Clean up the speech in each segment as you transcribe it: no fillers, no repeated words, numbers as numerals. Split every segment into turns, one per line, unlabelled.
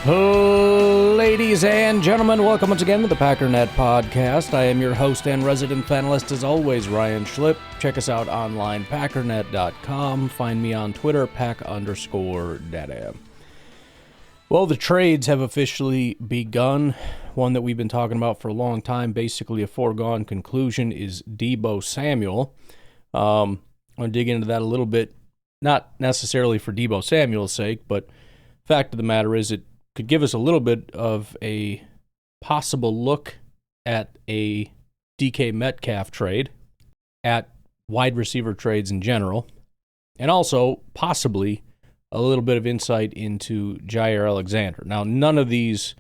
Ladies and gentlemen, welcome once again to the Packernet Podcast. I am your host and resident panelist, as always, Ryan Schlip. Check us out online, packernet.com. Find me on Twitter, pack_data. Well, the trades have officially begun. One that we've been talking about for a long time, basically a foregone conclusion, is Deebo Samuel. I'm going to dig into that a little bit, not necessarily for Deebo Samuel's sake, but fact of the matter is it could give us a little bit of a possible look at a DK Metcalf trade, at wide receiver trades in general, and also possibly a little bit of insight into Jaire Alexander. Now, none of these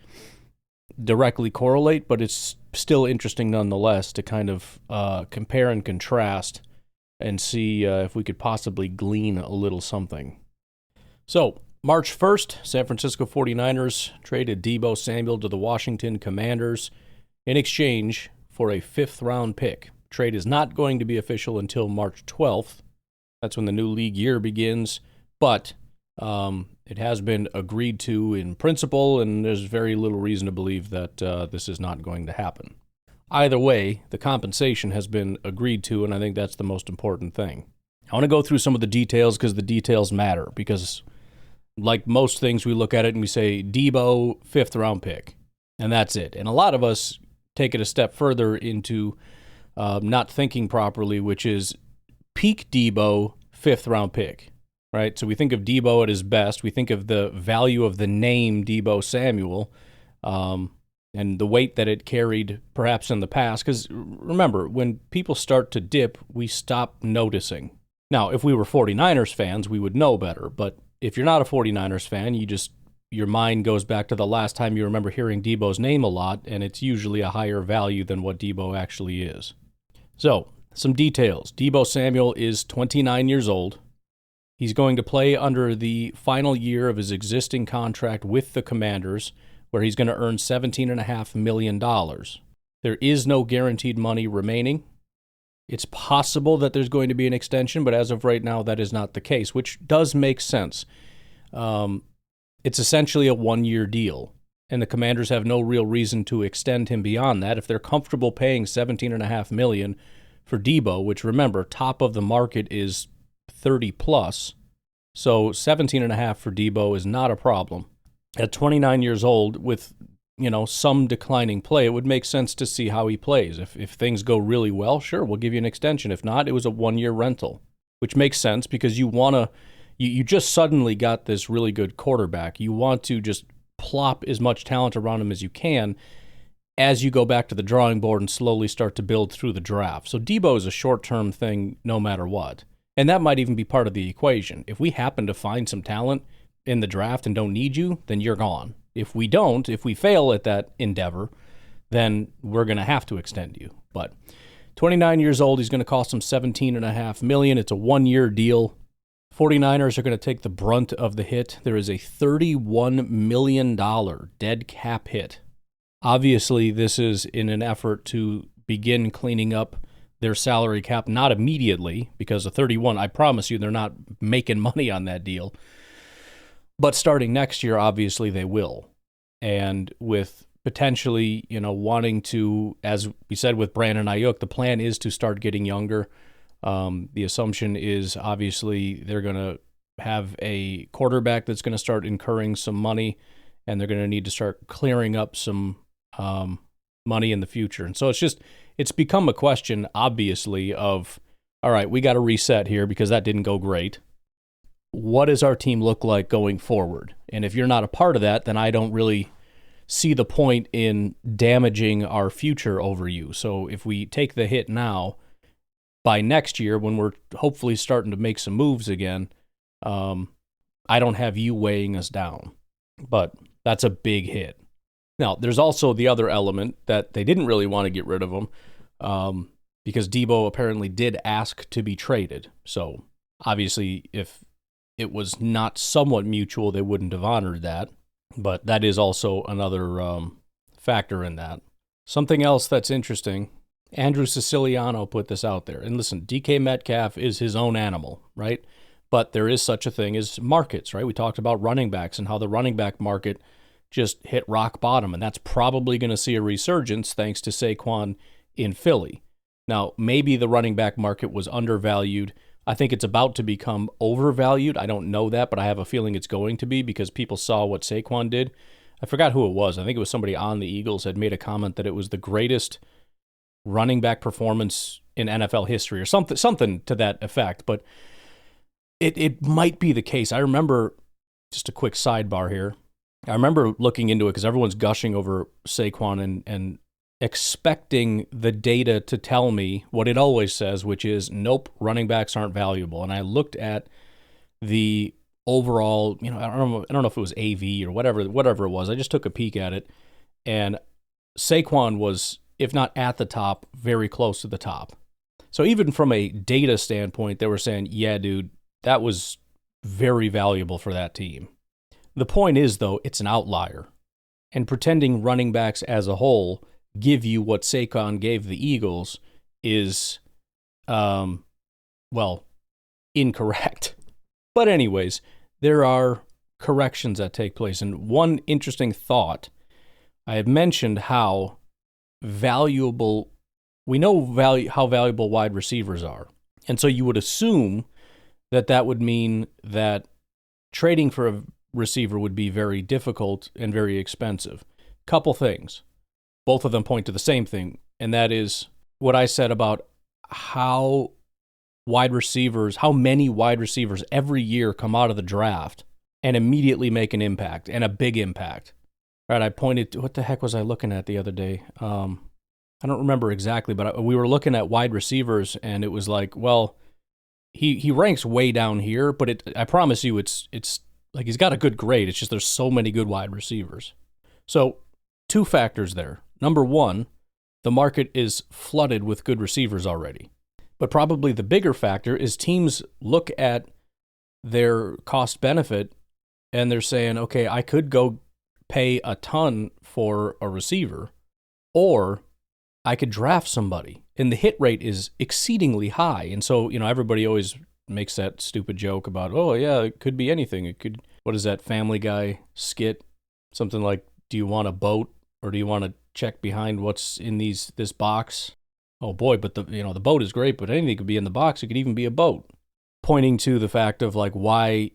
directly correlate, but it's still interesting nonetheless to kind of compare and contrast and see if we could possibly glean a little something. So, March 1st, San Francisco 49ers traded Deebo Samuel to the Washington Commanders in exchange for a fifth-round pick. Trade is not going to be official until March 12th. That's when the new league year begins, but it has been agreed to in principle, and there's very little reason to believe that this is not going to happen. Either way, the compensation has been agreed to, and I think that's the most important thing. I want to go through some of the details because the details matter, because like most things, we look at it and we say, Deebo, fifth-round pick, and that's it. And a lot of us take it a step further into not thinking properly, which is peak Deebo, fifth-round pick, right? So we think of Deebo at his best. We think of the value of the name Deebo Samuel and the weight that it carried perhaps in the past. Because remember, when people start to dip, we stop noticing. Now, if we were 49ers fans, we would know better, but if you're not a 49ers fan, your mind goes back to the last time you remember hearing Deebo's name a lot, and it's usually a higher value than what Deebo actually is. So, some details. Deebo Samuel is 29 years old. He's going to play under the final year of his existing contract with the Commanders, where he's going to earn $17.5 million. There is no guaranteed money remaining. It's possible that there's going to be an extension, but as of right now, that is not the case, which does make sense. It's essentially a one-year deal, and the Commanders have no real reason to extend him beyond that. If they're comfortable paying $17.5 million for Deebo, which remember, top of the market is 30+, so $17.5 for Deebo is not a problem. At 29 years old, with some declining play, it would make sense to see how he plays. If things go really well, sure, we'll give you an extension. If not, it was a one-year rental, which makes sense because you just suddenly got this really good quarterback. You want to just plop as much talent around him as you can as you go back to the drawing board and slowly start to build through the draft. So Deebo is a short-term thing no matter what. And that might even be part of the equation. If we happen to find some talent in the draft and don't need you, then you're gone. If we fail at that endeavor, then we're going to have to extend you. But 29 years old, he's going to cost him $17.5 million. It's a one-year deal. 49ers are going to take the brunt of the hit. There is a $31 million dead cap hit. Obviously, this is in an effort to begin cleaning up their salary cap, not immediately, because the 31, I promise you, they're not making money on that deal. But starting next year, obviously, they will. And with potentially, wanting to, as we said with Brandon Ayuk, the plan is to start getting younger. The assumption is, obviously, they're going to have a quarterback that's going to start incurring some money, and they're going to need to start clearing up some money in the future. And so it's become a question, obviously, of, all right, we got to reset here because that didn't go great. What does our team look like going forward? And if you're not a part of that, then I don't really see the point in damaging our future over you. So if we take the hit now, by next year, when we're hopefully starting to make some moves again, I don't have you weighing us down. But that's a big hit. Now, there's also the other element that they didn't really want to get rid of him because Deebo apparently did ask to be traded. So obviously, if it was not somewhat mutual, they wouldn't have honored that. But that is also another factor in that. Something else that's interesting, Andrew Siciliano put this out there. And listen, DK Metcalf is his own animal, right? But there is such a thing as markets, right? We talked about running backs and how the running back market just hit rock bottom, and that's probably going to see a resurgence thanks to Saquon in Philly. Now, maybe the running back market was undervalued. I think it's about to become overvalued. I don't know that, but I have a feeling it's going to be because people saw what Saquon did. I forgot who it was. I think it was somebody on the Eagles had made a comment that it was the greatest running back performance in NFL history or something to that effect. But it might be the case. I remember, just a quick sidebar here, I remember looking into it because everyone's gushing over Saquon and expecting the data to tell me what it always says, which is, nope, running backs aren't valuable. And I looked at the overall, I don't know if it was AV or whatever it was. I just took a peek at it, and Saquon was, if not at the top, very close to the top. So even from a data standpoint, they were saying, yeah, dude, that was very valuable for that team. The point is, though, it's an outlier. And pretending running backs as a whole give you what Saquon gave the Eagles is, incorrect. But anyways, there are corrections that take place. And one interesting thought, I had mentioned how valuable, we know how valuable wide receivers are. And so you would assume that would mean that trading for a receiver would be very difficult and very expensive. Couple things. Both of them point to the same thing, and that is what I said about how many wide receivers every year come out of the draft and immediately make an impact, and a big impact. Right? I pointed to, what the heck was I looking at the other day? I don't remember exactly, but we were looking at wide receivers, and it was like, well, he ranks way down here, but I promise you, it's like he's got a good grade. It's just there's so many good wide receivers. So, two factors there. Number one, the market is flooded with good receivers already. But probably the bigger factor is teams look at their cost benefit and they're saying, okay, I could go pay a ton for a receiver, or I could draft somebody. And the hit rate is exceedingly high. And so, everybody always makes that stupid joke about, oh yeah, it could be anything. It could, what is that Family Guy skit? Something like, do you want a boat, or do you want to check behind what's in this box? Oh boy, but the boat is great, but anything could be in the box. It could even be a boat. Pointing to the fact of, like, why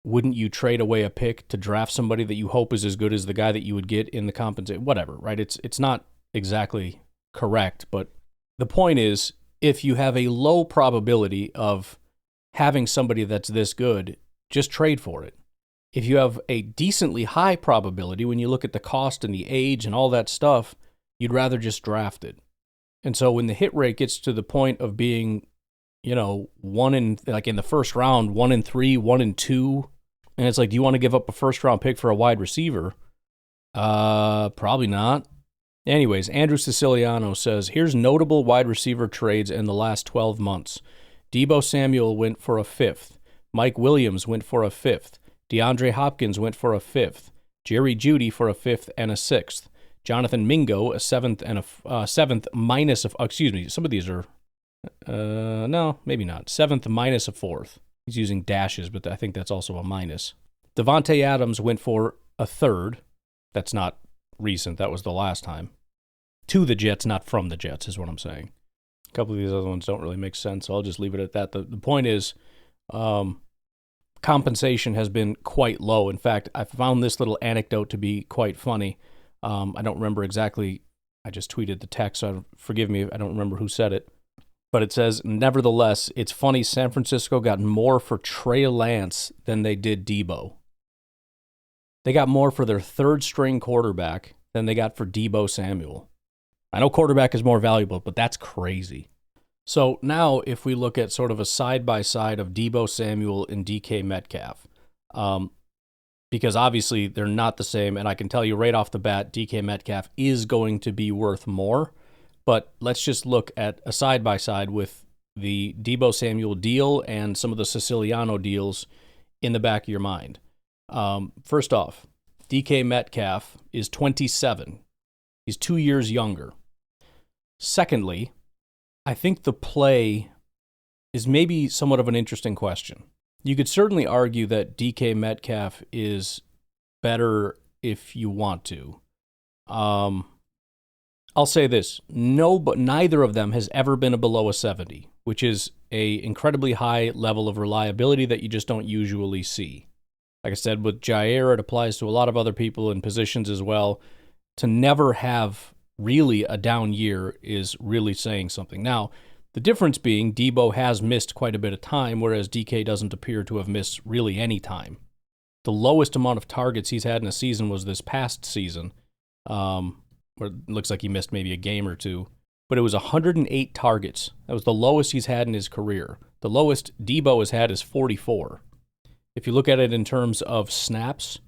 wouldn't you trade away a pick to draft somebody that you hope is as good as the guy that you would get in the compensation? Whatever, right? It's not exactly correct, but the point is, if you have a low probability of having somebody that's this good, just trade for it. If you have a decently high probability, when you look at the cost and the age and all that stuff, you'd rather just draft it. And so when the hit rate gets to the point of being, in the first round, 1 in 3, 1 in 2, and it's like, do you want to give up a first round pick for a wide receiver? Probably not. Anyways, Andrew Siciliano says, here's notable wide receiver trades in the last 12 months. Deebo Samuel went for a 5th. Mike Williams went for a 5th. DeAndre Hopkins went for a 5th. Jerry Jeudy for a 5th and a 6th. Jonathan Mingo, a 7th and a 7th minus of, some of these are, no, maybe not. 7th minus a 4th. He's using dashes, but I think that's also a minus. Devontae Adams went for a 3rd. That's not recent. That was the last time. To the Jets, not from the Jets, is what I'm saying. A couple of these other ones don't really make sense, so I'll just leave it at that. The point is, compensation has been quite low. In fact, I found this little anecdote to be quite funny. I don't remember exactly. I just tweeted the text, so forgive me. I don't remember who said it. But it says, nevertheless, it's funny San Francisco got more for Trey Lance than they did Deebo. They got more for their third-string quarterback than they got for Deebo Samuel. I know quarterback is more valuable, but that's crazy. So now if we look at sort of a side-by-side of Deebo Samuel and DK Metcalf, because obviously they're not the same, and I can tell you right off the bat, DK Metcalf is going to be worth more, but let's just look at a side-by-side with the Deebo Samuel deal and some of the Siciliano deals in the back of your mind. First off, DK Metcalf is 27. He's 2 years younger. Secondly, I think the play is maybe somewhat of an interesting question. You could certainly argue that DK Metcalf is better if you want to. I'll say this. No, but neither of them has ever been below a 70, which is a incredibly high level of reliability that you just don't usually see. Like I said, with Jaire, it applies to a lot of other people in positions as well. To never have really a down year is really saying something. Now, the difference being Deebo has missed quite a bit of time, whereas DK doesn't appear to have missed really any time. The lowest amount of targets he's had in a season was this past season, where it looks like he missed maybe a game or two, but it was 108 targets. That was the lowest he's had in his career. The lowest Deebo has had is 44. If you look at it in terms of snaps,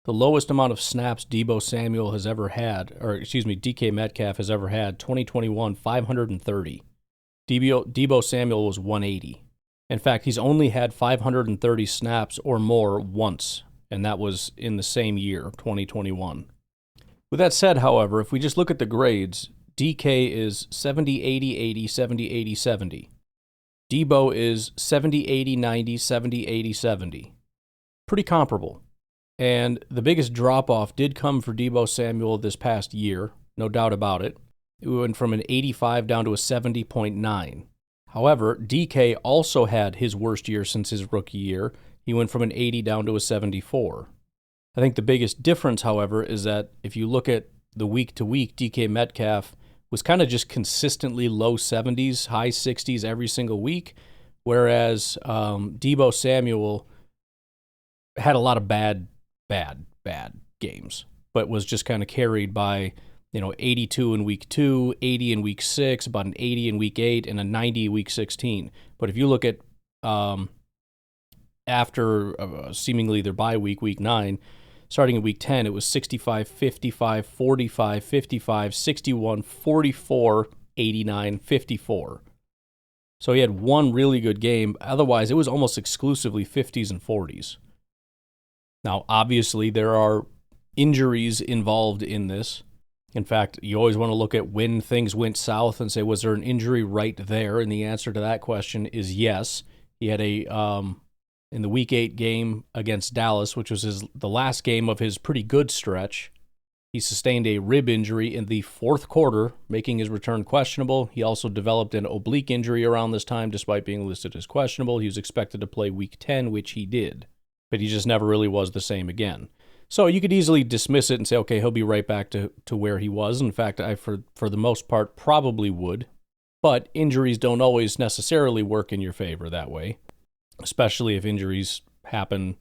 the lowest amount of snaps Deebo Samuel has ever had, DK Metcalf has ever had, 2021, 530. Deebo Samuel was 180. In fact, he's only had 530 snaps or more once, and that was in the same year, 2021. With that said, however, if we just look at the grades, DK is 70, 80, 80, 70, 80, 70. Deebo is 70, 80, 90, 70, 80, 70. Pretty comparable. And the biggest drop-off did come for Deebo Samuel this past year, no doubt about it. It went from an 85 down to a 70.9. However, DK also had his worst year since his rookie year. He went from an 80 down to a 74. I think the biggest difference, however, is that if you look at the week-to-week, DK Metcalf was kind of just consistently low 70s, high 60s every single week, whereas Deebo Samuel had a lot of bad games, but was just kind of carried by 82 in week 2, 80 in week 6, about an 80 in week 8, and a 90 week 16. But if you look at after seemingly their bye week, week 9, starting in week 10, it was 65, 55, 45, 55, 61, 44, 89, 54. So he had one really good game. Otherwise, it was almost exclusively 50s and 40s. Now, obviously, there are injuries involved in this. In fact, you always want to look at when things went south and say, was there an injury right there? And the answer to that question is yes. He had in the Week 8 game against Dallas, which was the last game of his pretty good stretch, he sustained a rib injury in the fourth quarter, making his return questionable. He also developed an oblique injury around this time, despite being listed as questionable. He was expected to play Week 10, which he did, but he just never really was the same again. So you could easily dismiss it and say, okay, he'll be right back to where he was. In fact, I, for the most part, probably would. But injuries don't always necessarily work in your favor that way, especially if injuries happen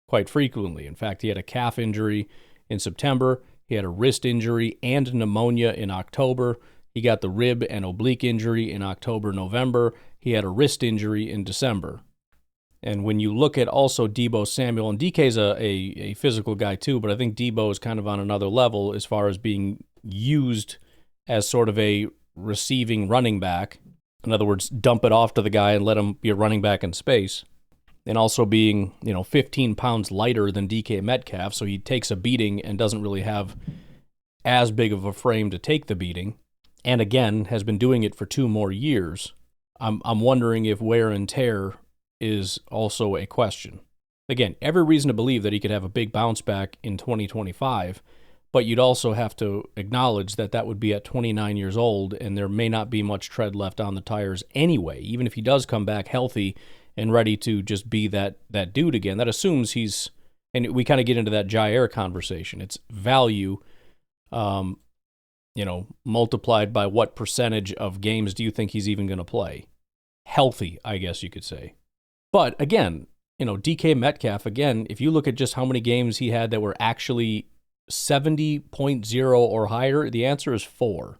quite frequently. In fact, he had a calf injury in September. He had a wrist injury and pneumonia in October. He got the rib and oblique injury in October, November. He had a wrist injury in December. And when you look at also Deebo Samuel, and DK's a physical guy too, but I think Deebo is kind of on another level as far as being used as sort of a receiving running back. In other words, dump it off to the guy and let him be a running back in space. And also being, 15 pounds lighter than DK Metcalf, so he takes a beating and doesn't really have as big of a frame to take the beating. And again, has been doing it for 2 more years. I'm wondering if wear and tear is also a question. Again, every reason to believe that he could have a big bounce back in 2025, but you'd also have to acknowledge that that would be at 29 years old, and there may not be much tread left on the tires anyway. Even if he does come back healthy and ready to just be that dude again, that assumes he's, and we kind of get into that Jaire conversation. It's value, multiplied by what percentage of games do you think he's even going to play? Healthy, I guess you could say. But again, DK Metcalf, again, if you look at just how many games he had that were actually 70.0 or higher, the answer is 4.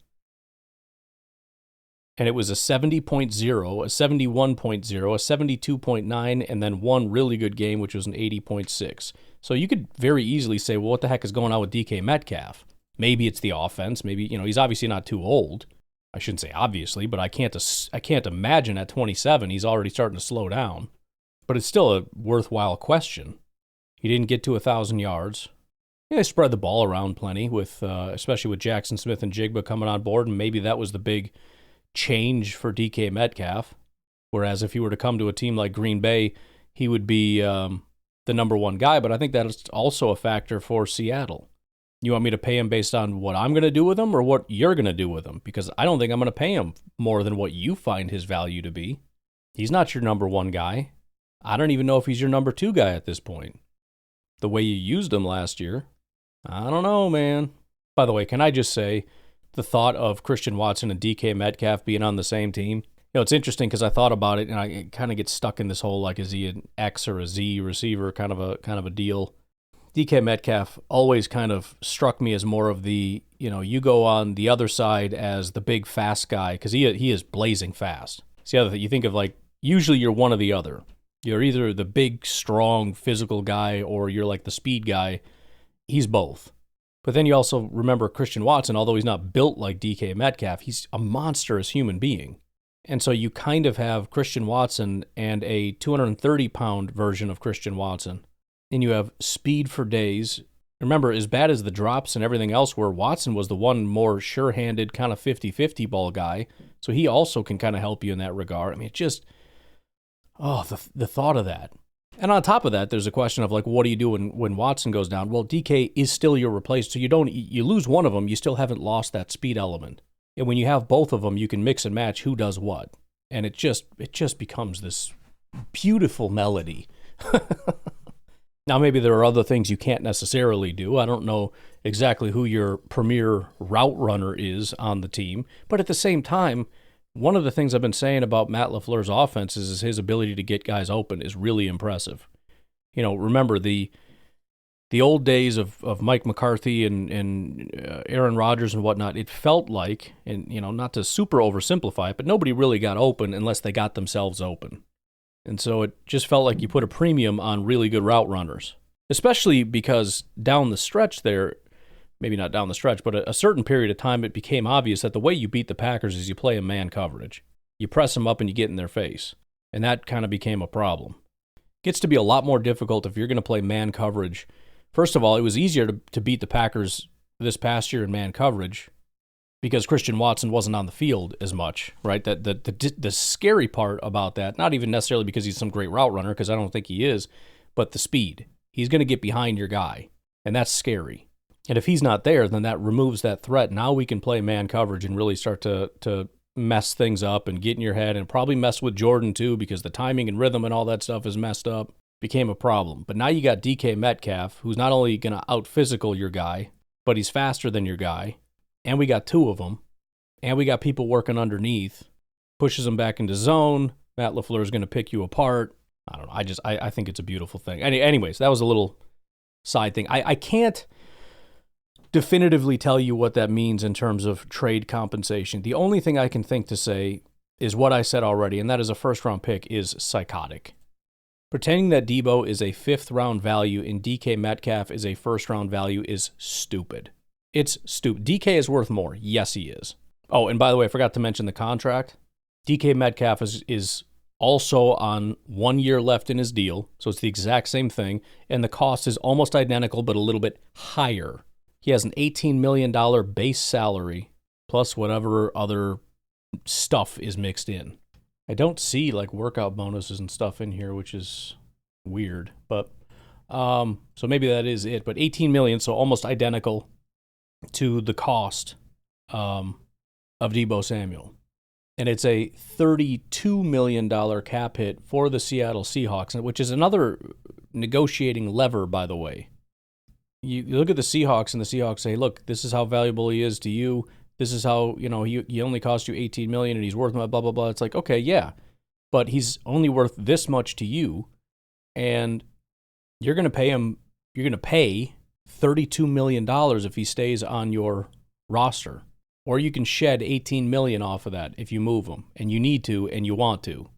And it was a 70.0, a 71.0, a 72.9, and then one really good game, which was an 80.6. So you could very easily say, well, what the heck is going on with DK Metcalf? Maybe it's the offense. Maybe, he's obviously not too old. I shouldn't say obviously, but I can't imagine at 27 he's already starting to slow down. But it's still a worthwhile question. He didn't get to 1,000 yards. Yeah, they spread the ball around plenty, with especially with Jackson Smith and Jigba coming on board, and maybe that was the big change for DK Metcalf. Whereas if he were to come to a team like Green Bay, he would be the number one guy. But I think that is also a factor for Seattle. You want me to pay him based on what I'm going to do with him or what you're going to do with him? Because I don't think I'm going to pay him more than what you find his value to be. He's not your number one guy. I don't even know if he's your number two guy at this point. The way you used him last year, I don't know, man. By the way, can I just say, the thought of Christian Watson and DK Metcalf being on the same team, it's interesting because I thought about it and I kind of get stuck in this whole, like, is he an X or a Z receiver kind of a deal. DK Metcalf always kind of struck me as more of the, you go on the other side as the big fast guy because he is blazing fast. It's the other thing. You think of, like, usually you're one or the other. You're either the big, strong, physical guy or you're like the speed guy. He's both. But then you also remember Christian Watson, although he's not built like DK Metcalf, he's a monstrous human being. And so you kind of have Christian Watson and a 230-pound version of Christian Watson. And you have speed for days. Remember, as bad as the drops and everything else were, Watson was the one more sure-handed kind of 50-50 ball guy. So he also can kind of help you in that regard. I mean, it just, the thought of that. And on top of that, there's a question of, like, what do you do when Watson goes down? Well, DK is still your replacement. So you lose one of them, you still haven't lost that speed element. And when you have both of them, you can mix and match who does what. And it just becomes this beautiful melody. Now, maybe there are other things you can't necessarily do. I don't know exactly who your premier route runner is on the team. But at the same time, one of the things I've been saying about Matt LaFleur's offense is his ability to get guys open is really impressive. Remember the old days of Mike McCarthy and Aaron Rodgers and whatnot, it felt like, and not to super oversimplify it, but nobody really got open unless they got themselves open. And so it just felt like you put a premium on really good route runners, especially because down the stretch there, maybe not down the stretch, but a certain period of time, it became obvious that the way you beat the Packers is you play a man coverage. You press them up and you get in their face. And that kind of became a problem. It gets to be a lot more difficult if you're going to play man coverage. First of all, it was easier to beat the Packers this past year in man coverage because Christian Watson wasn't on the field as much, right? The scary part about that, not even necessarily because he's some great route runner, because I don't think he is, but the speed. He's going to get behind your guy, and that's scary. And if he's not there, then that removes that threat. Now we can play man coverage and really start to mess things up and get in your head and probably mess with Jordan too, because the timing and rhythm and all that stuff is messed up. Became a problem. But now you got DK Metcalf, who's not only going to out-physical your guy, but he's faster than your guy. And we got two of them. And we got people working underneath. Pushes them back into zone. Matt LaFleur is going to pick you apart. I don't know. I think it's a beautiful thing. Anyways, that was a little side thing. I can't definitively tell you what that means in terms of trade compensation. The only thing I can think to say is what I said already, and that is a first-round pick is psychotic. Pretending that Deebo is a fifth-round value and DK Metcalf is a first-round value is stupid. It's stupid. DK is worth more. Yes, he is. Oh, and by the way, I forgot to mention the contract. DK Metcalf is also on 1 year left in his deal, so it's the exact same thing, and the cost is almost identical but a little bit higher. He has an $18 million base salary plus whatever other stuff is mixed in. I don't see like workout bonuses and stuff in here, which is weird, but so maybe that is it. But $18 million, so almost identical to the cost of Deebo Samuel. And it's a $32 million cap hit for the Seattle Seahawks, which is another negotiating lever, by the way. You look at the Seahawks, and the Seahawks say, look, this is how valuable he is to you. This is how, he only cost you $18 million and he's worth blah, blah, blah. It's like, okay, yeah, but he's only worth this much to you, and you're going to pay him, you're going to pay $32 million if he stays on your roster. Or you can shed $18 million off of that if you move him, and you need to and you want to.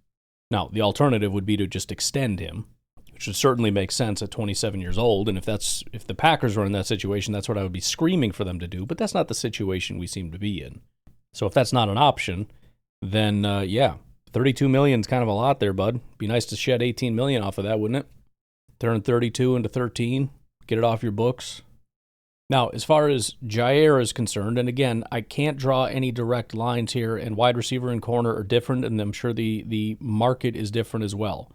Now, the alternative would be to just extend him, which would certainly make sense at 27 years old. And if the Packers were in that situation, that's what I would be screaming for them to do. But that's not the situation we seem to be in. So if that's not an option, then yeah, $32 million is kind of a lot there, bud. Be nice to shed $18 million off of that, wouldn't it? Turn 32 into 13, get it off your books. Now, as far as Jaire is concerned, and again, I can't draw any direct lines here, and wide receiver and corner are different, and I'm sure the market is different as well.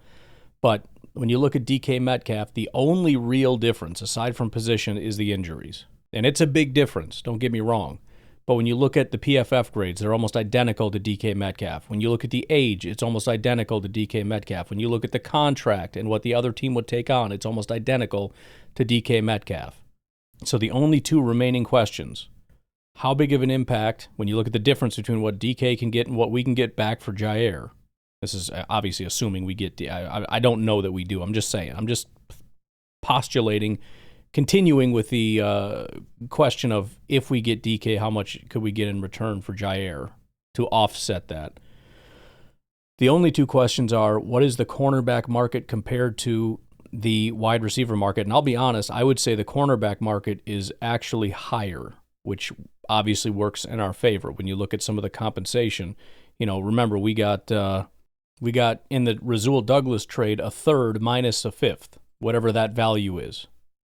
But when you look at DK Metcalf, the only real difference, aside from position, is the injuries. And it's a big difference, don't get me wrong. But when you look at the PFF grades, they're almost identical to DK Metcalf. When you look at the age, it's almost identical to DK Metcalf. When you look at the contract and what the other team would take on, it's almost identical to DK Metcalf. So the only two remaining questions, how big of an impact, when you look at the difference between what DK can get and what we can get back for Jaire, this is obviously assuming we get, I don't know that we do. I'm just saying. I'm just postulating, continuing with the question of if we get DK, how much could we get in return for Jaire to offset that? The only two questions are, what is the cornerback market compared to the wide receiver market? And I'll be honest, I would say the cornerback market is actually higher, which obviously works in our favor when you look at some of the compensation. Remember, we got in the Rasul Douglas trade a third minus a fifth, whatever that value is.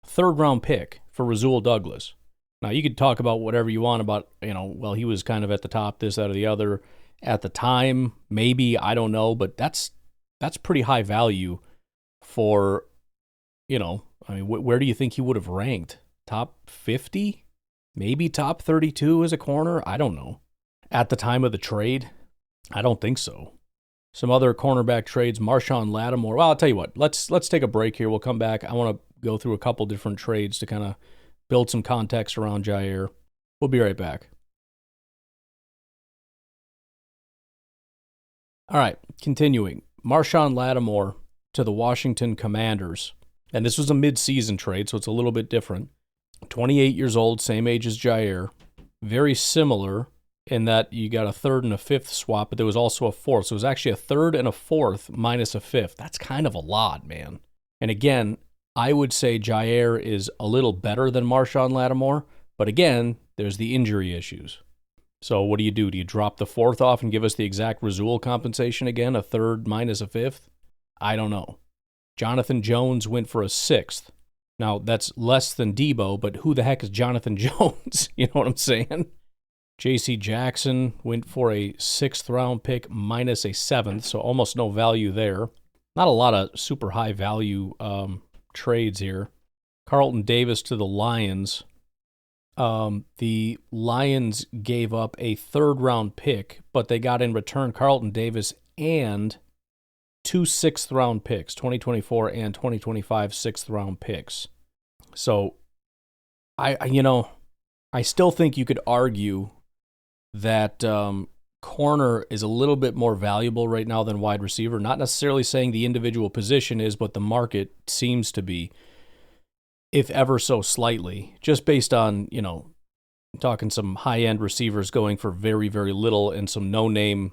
Third-round pick for Rasul Douglas. Now, you could talk about whatever you want about, well, he was kind of at the top, this, that, or the other. At the time, maybe, I don't know, but that's pretty high value for, where do you think he would have ranked? Top 50? Maybe top 32 as a corner? I don't know. At the time of the trade? I don't think so. Some other cornerback trades, Marshawn Lattimore. Well, I'll tell you what. Let's take a break here. We'll come back. I want to go through a couple different trades to kind of build some context around Jaire. We'll be right back. All right, continuing. Marshawn Lattimore to the Washington Commanders. And this was a mid-season trade, so it's a little bit different. 28 years old, same age as Jaire. Very similar in that you got a third and a fifth swap, but there was also a fourth. So it was actually a third and a fourth minus a fifth. That's kind of a lot, man. And again, I would say Jaire is a little better than Marshawn Lattimore, but again, there's the injury issues. So what do? Do you drop the fourth off and give us the exact Rasul compensation again, a third minus a fifth? I don't know. Jonathan Jones went for a sixth. Now, that's less than Deebo, but who the heck is Jonathan Jones? You know what I'm saying? J.C. Jackson went for a sixth-round pick minus a seventh, so almost no value there. Not a lot of super high-value trades here. Carlton Davis to the Lions. The Lions gave up a third-round pick, but they got in return Carlton Davis and two sixth-round picks, 2024 and 2025 sixth-round picks. So, I still think you could argue that corner is a little bit more valuable right now than wide receiver. Not necessarily saying the individual position is, but the market seems to be, if ever so slightly, just based on, talking some high-end receivers going for very, very little and some no-name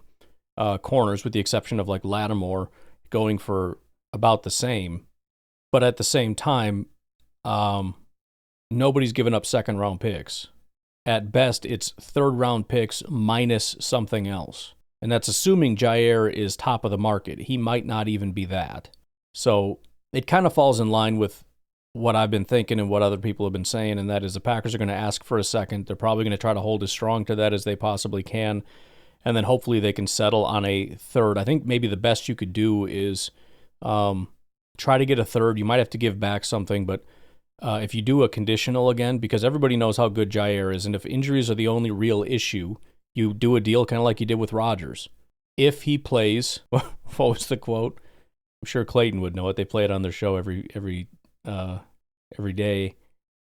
corners, with the exception of like Lattimore, going for about the same. But at the same time, nobody's given up second-round picks. At best, it's third-round picks minus something else. And that's assuming Jaire is top of the market. He might not even be that. So it kind of falls in line with what I've been thinking and what other people have been saying, and that is the Packers are going to ask for a second. They're probably going to try to hold as strong to that as they possibly can, and then hopefully they can settle on a third. I think maybe the best you could do is try to get a third. You might have to give back something, but if you do a conditional again, because everybody knows how good Jaire is, and if injuries are the only real issue, you do a deal kind of like you did with Rodgers. If he plays, what was the quote? I'm sure Clayton would know it. They play it on their show every day.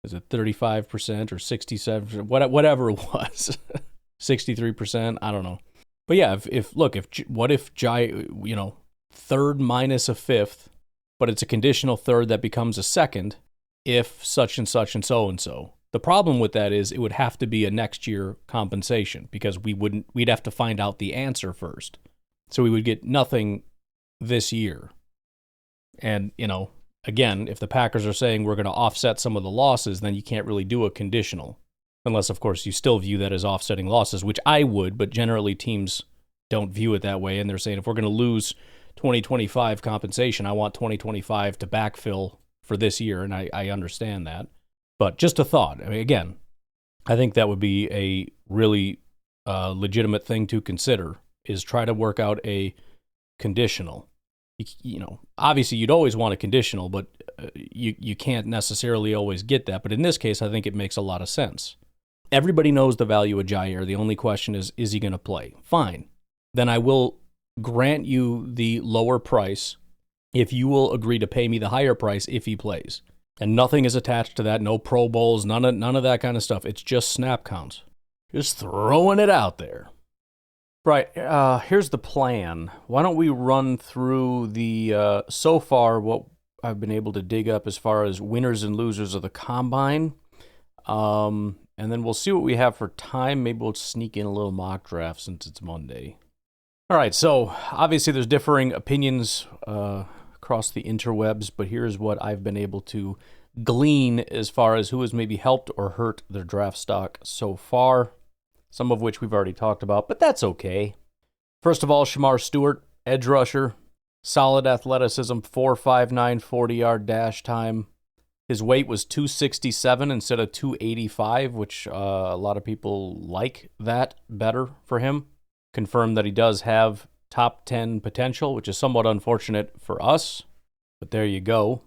Is it 35% or 67%? Whatever it was, 63%. I don't know. But yeah, what if Jaire, third minus a fifth, but it's a conditional third that becomes a second if such and such and so and so. The problem with that is it would have to be a next year compensation because we'd have to find out the answer first. So we would get nothing this year. And, again, if the Packers are saying we're going to offset some of the losses, then you can't really do a conditional. Unless, of course, you still view that as offsetting losses, which I would, but generally teams don't view it that way. And they're saying if we're going to lose 2025 compensation, I want 2025 to backfill for this year, and I understand that. But just a thought. Again, I think that would be a really legitimate thing to consider, is try to work out a conditional. Obviously you'd always want a conditional, but you can't necessarily always get that. But in this case, I think it makes a lot of sense. Everybody knows the value of Jaire. The only question is he going to play? Fine. Then I will grant you the lower price if you will agree to pay me the higher price if he plays. And nothing is attached to that. No Pro Bowls, none of that kind of stuff. It's just snap counts. Just throwing it out there. Right, here's the plan. Why don't we run through the, so far, what I've been able to dig up as far as winners and losers of the Combine. And then we'll see what we have for time. Maybe we'll sneak in a little mock draft since it's Monday. All right, so obviously there's differing opinions across the interwebs, but here's what I've been able to glean as far as who has maybe helped or hurt their draft stock so far. Some of which we've already talked about, but that's okay. First of all, Shamar Stewart, edge rusher, solid athleticism, 4.59 40-yard dash time. His weight was 267 instead of 285, which a lot of people like that better for him. Confirmed that he does have top 10 potential, which is somewhat unfortunate for us, but there you go.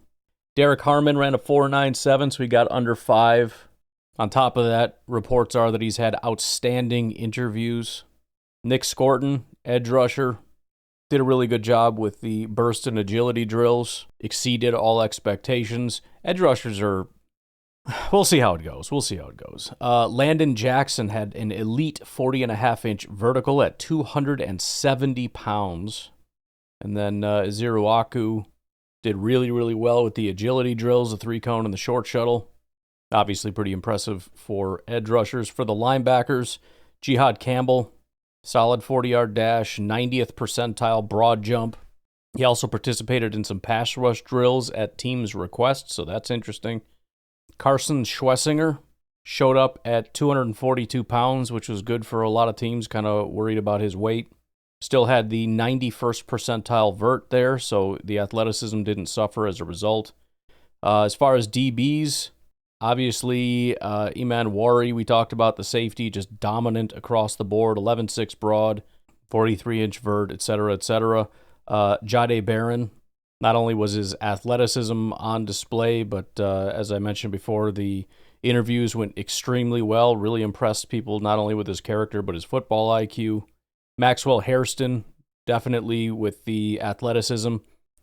Derek Harmon ran a 4.97, so he got under 5. On top of that, reports are that he's had outstanding interviews. Nick Scorton, edge rusher, did a really good job with the burst and agility drills, exceeded all expectations. Edge rushers are, we'll see how it goes. Landon Jackson had an elite 40.5-inch vertical at 270 pounds. And then Ziru Aku did really, really well with the agility drills, the 3-cone and the short shuttle. Obviously pretty impressive for edge rushers. For the linebackers, Jihad Campbell, solid 40-yard dash, 90th percentile broad jump. He also participated in some pass rush drills at teams' request, so that's interesting. Carson Schlesinger showed up at 242 pounds, which was good for a lot of teams, kind of worried about his weight. Still had the 91st percentile vert there, so the athleticism didn't suffer as a result. As far as DBs, obviously, Iman Wari, we talked about the safety, just dominant across the board, 11.6 broad, 43-inch vert, etc., etc. Jade Barron, not only was his athleticism on display, but as I mentioned before, the interviews went extremely well, really impressed people not only with his character, but his football IQ. Maxwell Hairston, definitely with the athleticism.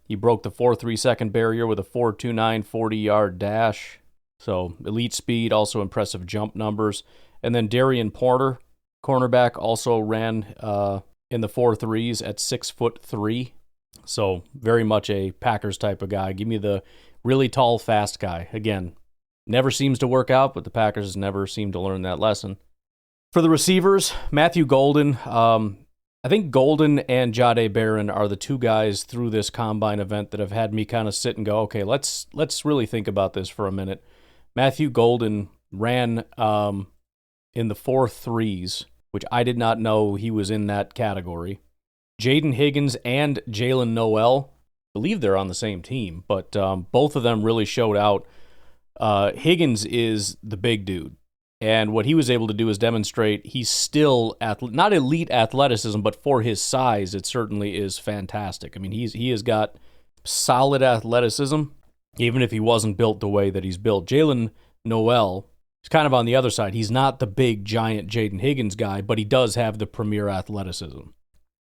He broke the 4.3 second barrier with a 4.29 40-yard dash. So elite speed, also impressive jump numbers. And then Darian Porter, cornerback, also ran in the 4.3s at 6'3". So very much a Packers type of guy. Give me the really tall, fast guy. Again, never seems to work out, but the Packers never seem to learn that lesson. For the receivers, Matthew Golden. I think Golden and Jade Barron are the two guys through this Combine event that have had me kind of sit and go, okay, let's really think about this for a minute. Matthew Golden ran in the 4.3s, which I did not know he was in that category. Jaden Higgins and Jalen Noel, I believe they're on the same team, but both of them really showed out. Higgins is the big dude, and what he was able to do is demonstrate he's still not elite athleticism, but for his size, it certainly is fantastic. I mean, he has got solid athleticism, even if he wasn't built the way that he's built. Jalen Noel is kind of on the other side. He's not the big, giant Jaden Higgins guy, but he does have the premier athleticism.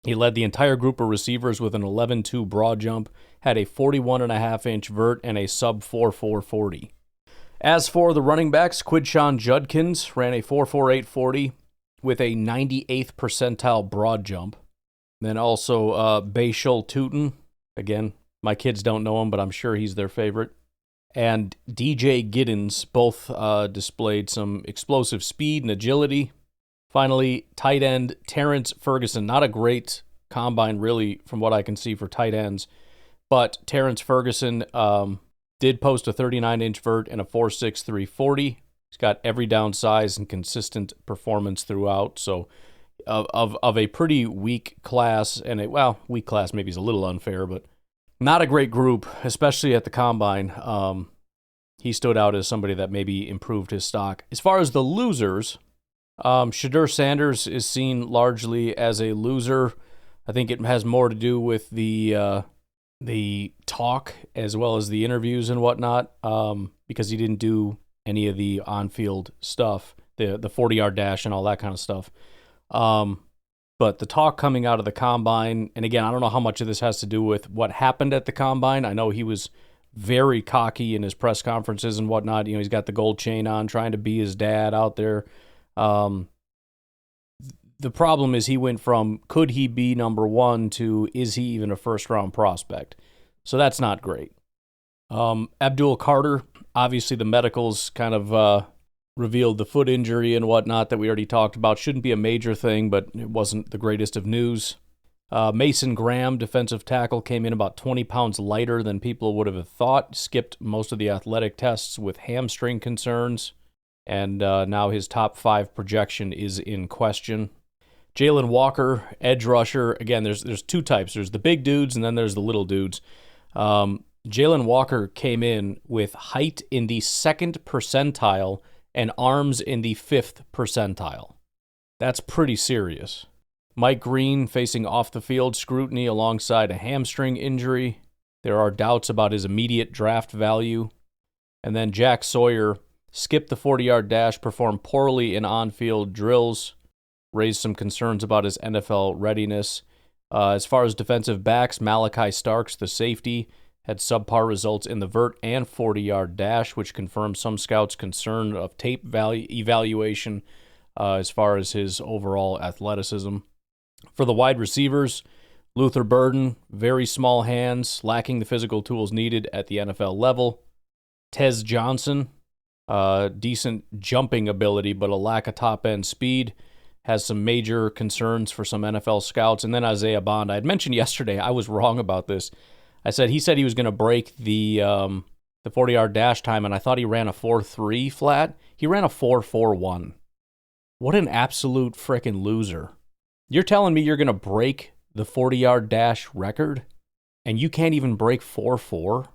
He led the entire group of receivers with an 11.2 broad jump, had a 41.5-inch vert, and a sub-4.4 40. As for the running backs, Quidshawn Judkins ran a 4.48 40 with a 98th percentile broad jump. Then also Bayshul Tootin, again, my kids don't know him, but I'm sure he's their favorite. And DJ Giddens both displayed some explosive speed and agility. Finally, tight end Terrence Ferguson. Not a great combine, really, from what I can see for tight ends. But Terrence Ferguson did post a 39-inch vert and a 4.63 40. He's got every down size and consistent performance throughout. So of a pretty weak class, and weak class maybe is a little unfair, but not a great group, especially at the combine. He stood out as somebody that maybe improved his stock. As far as the losers, Shadur Sanders is seen largely as a loser. I think it has more to do with the the talk as well as the interviews and whatnot, because he didn't do any of the on-field stuff, the 40-yard dash and all that kind of stuff. But the talk coming out of the combine, and again, I don't know how much of this has to do with what happened at the combine. I know he was very cocky in his press conferences and whatnot. He's got the gold chain on, trying to be his dad out there. The problem is he went from could he be number one to is he even a first-round prospect? So that's not great. Abdul Carter, obviously the medicals kind of revealed the foot injury and whatnot that we already talked about. Shouldn't be a major thing, but it wasn't the greatest of news. Mason Graham, defensive tackle, came in about 20 pounds lighter than people would have thought. Skipped most of the athletic tests with hamstring concerns. And now his top 5 projection is in question. Jalen Walker, edge rusher. Again, there's two types. There's the big dudes, and then there's the little dudes. Jalen Walker came in with height in the 2nd percentile and arms in the 5th percentile. That's pretty serious. Mike Green facing off-the-field scrutiny alongside a hamstring injury. There are doubts about his immediate draft value. And then Jack Sawyer skipped the 40-yard dash, performed poorly in on-field drills, raised some concerns about his NFL readiness. As far as defensive backs, Malachi Starks, the safety, had subpar results in the vert and 40-yard dash, which confirmed some scouts' concern of tape value evaluation as far as his overall athleticism. For the wide receivers, Luther Burden, very small hands, lacking the physical tools needed at the NFL level. Tez Johnson, decent jumping ability, but a lack of top-end speed, has some major concerns for some NFL scouts. And then Isaiah Bond. I had mentioned yesterday, I was wrong about this. He said he was going to break the 40-yard dash time, and I thought he ran a 4.3 flat. He ran a 4.41. What an absolute frickin' loser. You're telling me you're going to break the 40-yard dash record, and you can't even break 4.4?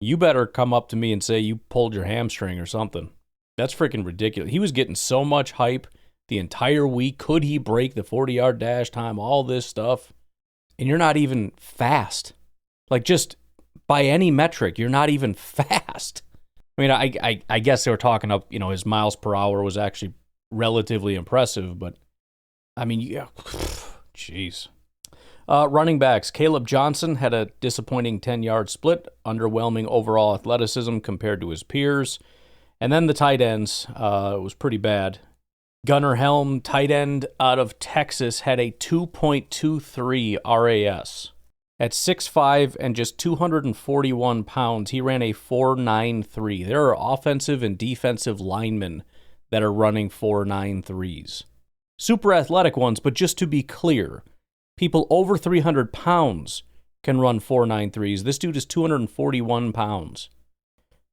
You better come up to me and say you pulled your hamstring or something. That's freaking ridiculous. He was getting so much hype the entire week. Could he break the 40-yard dash time? All this stuff. And you're not even fast. Like, just by any metric, you're not even fast. I mean, I guess they were talking up, his miles per hour was actually relatively impressive, but, I mean, yeah, jeez. Running backs, Caleb Johnson had a disappointing 10-yard split, underwhelming overall athleticism compared to his peers. And then the tight ends, it was pretty bad. Gunnar Helm, tight end out of Texas, had a 2.23 RAS. At 6'5" and just 241 pounds, he ran a 4.93. There are offensive and defensive linemen that are running 4.93s. Super athletic ones, but just to be clear, people over 300 pounds can run 4.93s. This dude is 241 pounds.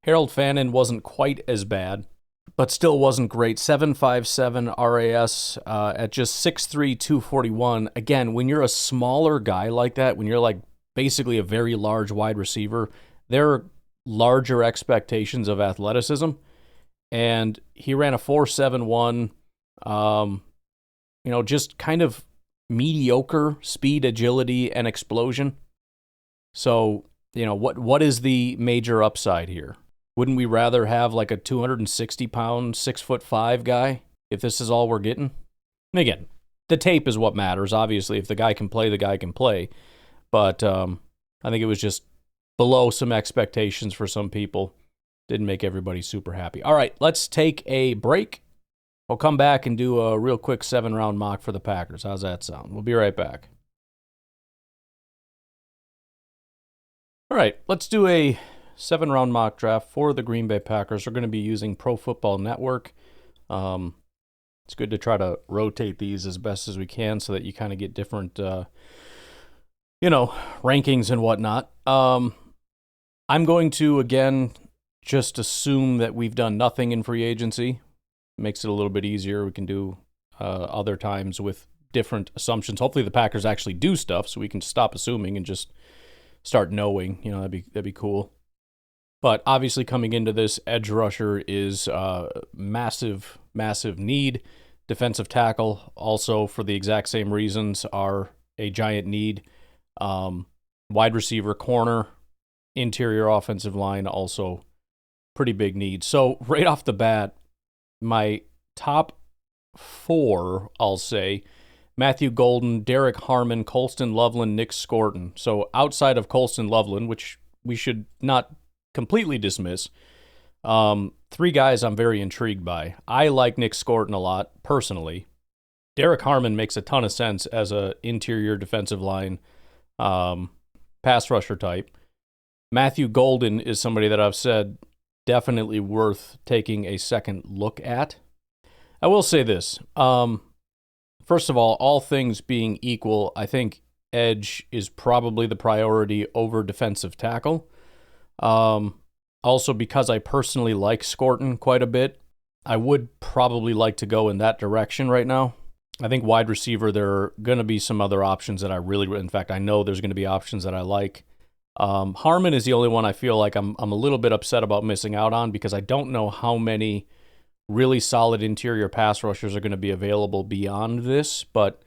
Harold Fannin wasn't quite as bad, but still wasn't great. 7.57 RAS at just 6'3", 241. Again, when you're a smaller guy like that, when you're like basically a very large wide receiver, there are larger expectations of athleticism. And he ran a 4.71, just kind of mediocre speed, agility, and explosion. So, what is the major upside here? Wouldn't we rather have like a 260-pound, 6'5" guy if this is all we're getting? And again, the tape is what matters. Obviously, if the guy can play, the guy can play. But I think it was just below some expectations for some people. Didn't make everybody super happy. All right, let's take a break. We'll come back and do a real quick 7-round mock for the Packers. How's that sound? We'll be right back. All right, let's do a 7-round mock draft for the Green Bay Packers. We're going to be using Pro Football Network. It's good to try to rotate these as best as we can so that you kind of get different, rankings and whatnot. I'm going to, again, just assume that we've done nothing in free agency. It makes it a little bit easier. We can do other times with different assumptions. Hopefully the Packers actually do stuff so we can stop assuming and just start knowing. That'd be cool. But obviously coming into this, edge rusher is massive need. Defensive tackle, also for the exact same reasons, are a giant need. Wide receiver, corner, interior offensive line, also pretty big need. So right off the bat, my top 4, I'll say, Matthew Golden, Derek Harmon, Colston Loveland, Nick Scorton. So outside of Colston Loveland, which we should not completely dismiss, 3 guys I'm very intrigued by. I like Nick Scorton a lot, personally. Derek Harmon makes a ton of sense as a interior defensive line pass rusher type. Matthew Golden is somebody that I've said definitely worth taking a second look at. I will say this. First of all things being equal, I think edge is probably the priority over defensive tackle. Also, because I personally like Scorton quite a bit, I would probably like to go in that direction right now. I think wide receiver, there are going to be some other options that in fact, I know there's going to be options that I like. Harmon is the only one I feel like I'm a little bit upset about missing out on, because I don't know how many really solid interior pass rushers are going to be available beyond this. But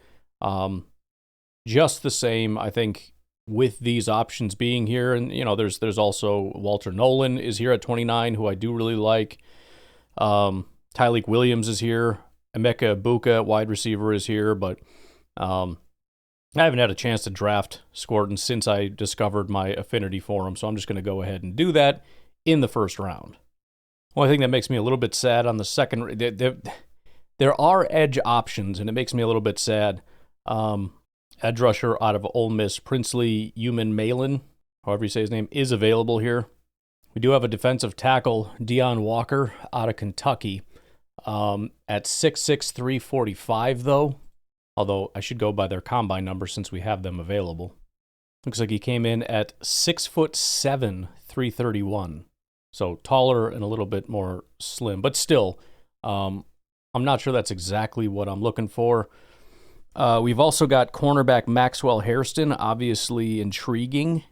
just the same, I think with these options being here, and there's also Walter Nolan is here at 29, who I do really like. Tyleik Williams is here. Emeka Ibuka, wide receiver, is here, but I haven't had a chance to draft Scorton since I discovered my affinity for him, so I'm just going to go ahead and do that in the first round. Well, I think that makes me a little bit sad on the second. There are edge options, and it makes me a little bit sad. Edge rusher out of Ole Miss, Princely Uman-Malin, however you say his name, is available here. We do have a defensive tackle, Deion Walker, out of Kentucky. At 6'6", 345, though, although I should go by their combine number since we have them available. Looks like he came in at 6'7", 331. So taller and a little bit more slim, but still, I'm not sure that's exactly what I'm looking for. We've also got cornerback Maxwell Hairston, obviously intriguing,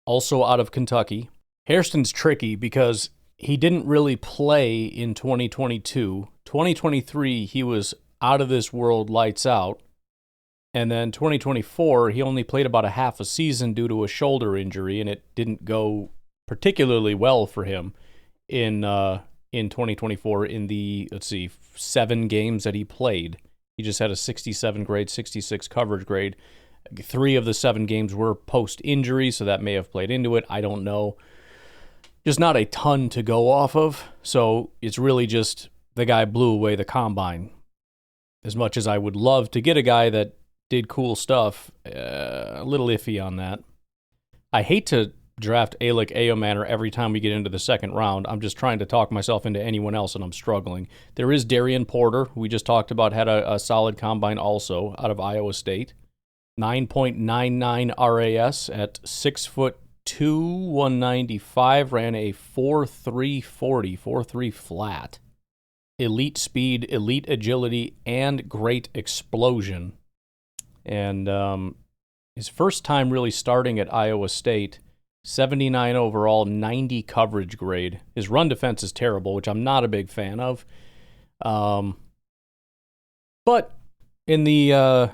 also out of Kentucky. Hairston's tricky because he didn't really play in 2022. 2023, he was out of this world, lights out. And then 2024, he only played about a half a season due to a shoulder injury, and it didn't go particularly well for him in 2024 in the, 7 games that he played. He just had a 67 grade, 66 coverage grade. 3 of the 7 games were post-injury, so that may have played into it. I don't know. Just not a ton to go off of, so it's really just the guy blew away the combine. As much as I would love to get a guy that did cool stuff, a little iffy on that. I hate to draft Alec Ayomanor every time we get into the second round. I'm just trying to talk myself into anyone else, and I'm struggling. There is Darian Porter, who we just talked about, had a solid combine also out of Iowa State. 9.99 RAS at 6'2", 195, ran a 4.3 40, 4.3 flat. Elite speed, elite agility, and great explosion. And his first time really starting at Iowa State, 79 overall, 90 coverage grade. His run defense is terrible, which I'm not a big fan of. But in the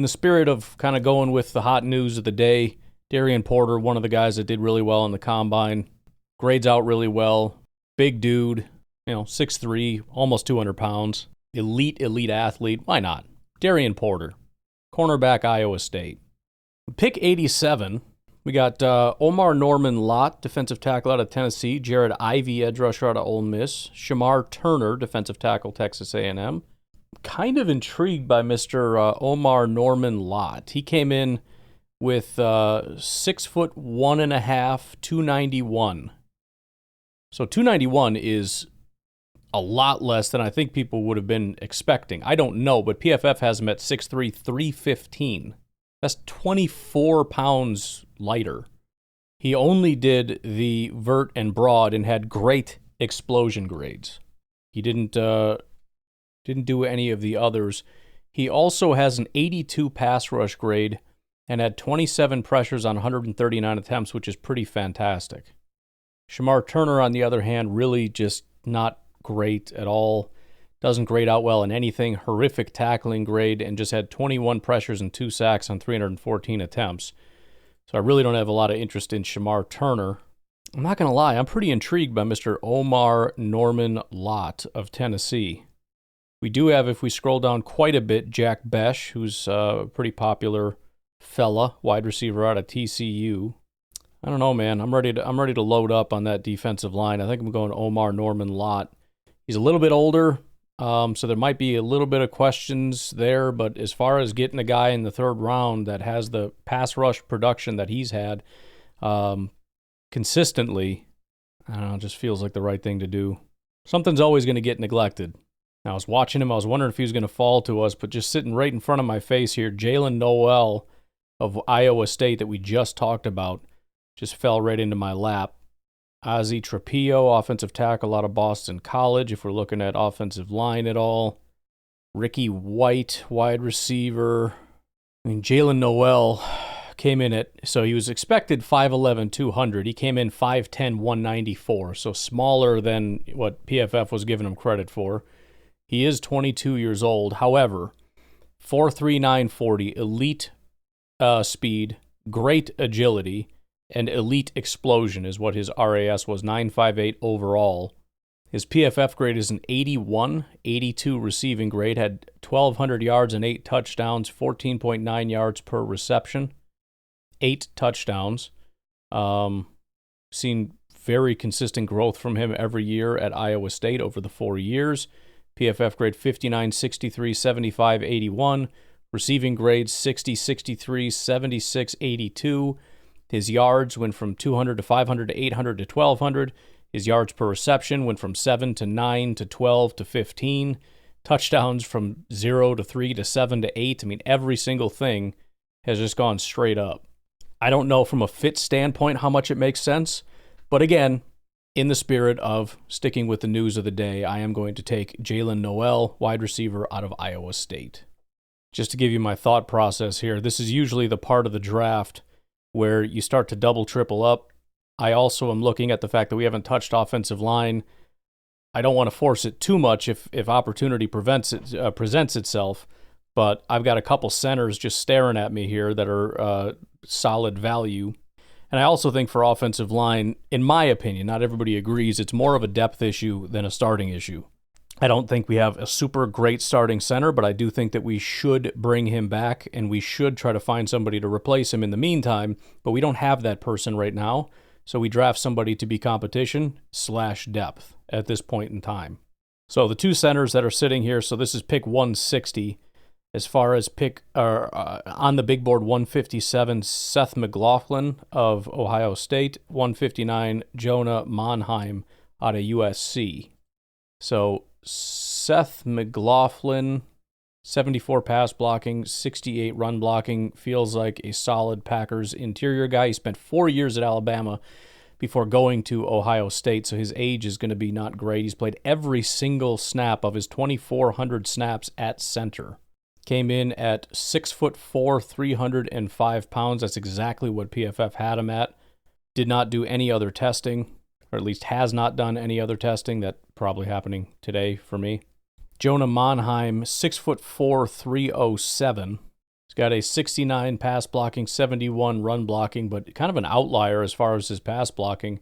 spirit of kind of going with the hot news of the day, Darian Porter, one of the guys that did really well in the combine, grades out really well. Big dude, 6'3", almost 200 pounds. Elite athlete. Why not? Darian Porter, cornerback, Iowa State. Pick 87, we got Omar Norman Lott, defensive tackle out of Tennessee. Jared Ivey, edge rusher out of Ole Miss. Shamar Turner, defensive tackle, Texas A&M. Kind of intrigued by Mr. Omar Norman Lott. He came in with 6'1.5", 291. So 291 is a lot less than I think people would have been expecting. I don't know, but PFF has him at 6'3", 315. That's 24 pounds lighter. He only did the vert and broad and had great explosion grades. He didn't do any of the others. He also has an 82 pass rush grade and had 27 pressures on 139 attempts, which is pretty fantastic. Shamar Turner, on the other hand, really just not great at all. Doesn't grade out well in anything. Horrific tackling grade and just had 21 pressures and 2 sacks on 314 attempts. So I really don't have a lot of interest in Shamar Turner. I'm not going to lie, I'm pretty intrigued by Mr. Omar Norman Lott of Tennessee. We do have, if we scroll down quite a bit, Jack Besh, who's a pretty popular fella, wide receiver out of TCU. I don't know, man. I'm ready to load up on that defensive line. I think I'm going Omar Norman Lott. He's a little bit older, so there might be a little bit of questions there, but as far as getting a guy in the third round that has the pass rush production that he's had consistently, I don't know, it just feels like the right thing to do. Something's always going to get neglected. I was watching him. I was wondering if he was going to fall to us, but just sitting right in front of my face here, Jalen Noel of Iowa State that we just talked about just fell right into my lap. Ozzie Trapillo, offensive tackle out of Boston College, if we're looking at offensive line at all. Ricky White, wide receiver. I mean, Jalen Noel came in at, so he was expected 5'11", 200. He came in 5'10", 194, so smaller than what PFF was giving him credit for. He is 22 years old. However, 4.3, 940, elite speed, great agility, and elite explosion is what his RAS was, 958 overall. His PFF grade is an 81, 82 receiving grade, had 1,200 yards and 8 touchdowns, 14.9 yards per reception, 8 touchdowns. Seen very consistent growth from him every year at Iowa State over the 4 years. PFF grade 59, 63, 75, 81. Receiving grades 60, 63, 76, 82. His yards went from 200 to 500 to 800 to 1,200. His yards per reception went from 7 to 9 to 12 to 15. Touchdowns from 0 to 3 to 7 to 8. I mean, every single thing has just gone straight up. I don't know from a fit standpoint how much it makes sense, but again, in the spirit of sticking with the news of the day, I am going to take Jalen Noel, wide receiver out of Iowa State. Just to give you my thought process here, this is usually the part of the draft where you start to double, triple up. I also am looking at the fact that we haven't touched offensive line. I don't want to force it too much if opportunity presents itself, but I've got a couple centers just staring at me here that are solid value. And I also think for offensive line, in my opinion, not everybody agrees, it's more of a depth issue than a starting issue. I don't think we have a super great starting center, but I do think that we should bring him back, and we should try to find somebody to replace him in the meantime, but we don't have that person right now, so we draft somebody to be competition/depth at this point in time. So the two centers that are sitting here, so this is pick 160. As far as pick on the big board, 157, Seth McLaughlin of Ohio State, 159, Jonah Monheim out of USC. So Seth McLaughlin, 74 pass blocking, 68 run blocking, feels like a solid Packers interior guy. He spent 4 years at Alabama before going to Ohio State, so his age is going to be not great. He's played every single snap of his 2,400 snaps at center. Came in at 6'4", 305 pounds. That's exactly what PFF had him at. Did not do any other testing, or at least has not done any other testing. That probably happening today for me. Jonah Monheim, 6'4", 307. He's got a 69 pass blocking, 71 run blocking, but kind of an outlier as far as his pass blocking,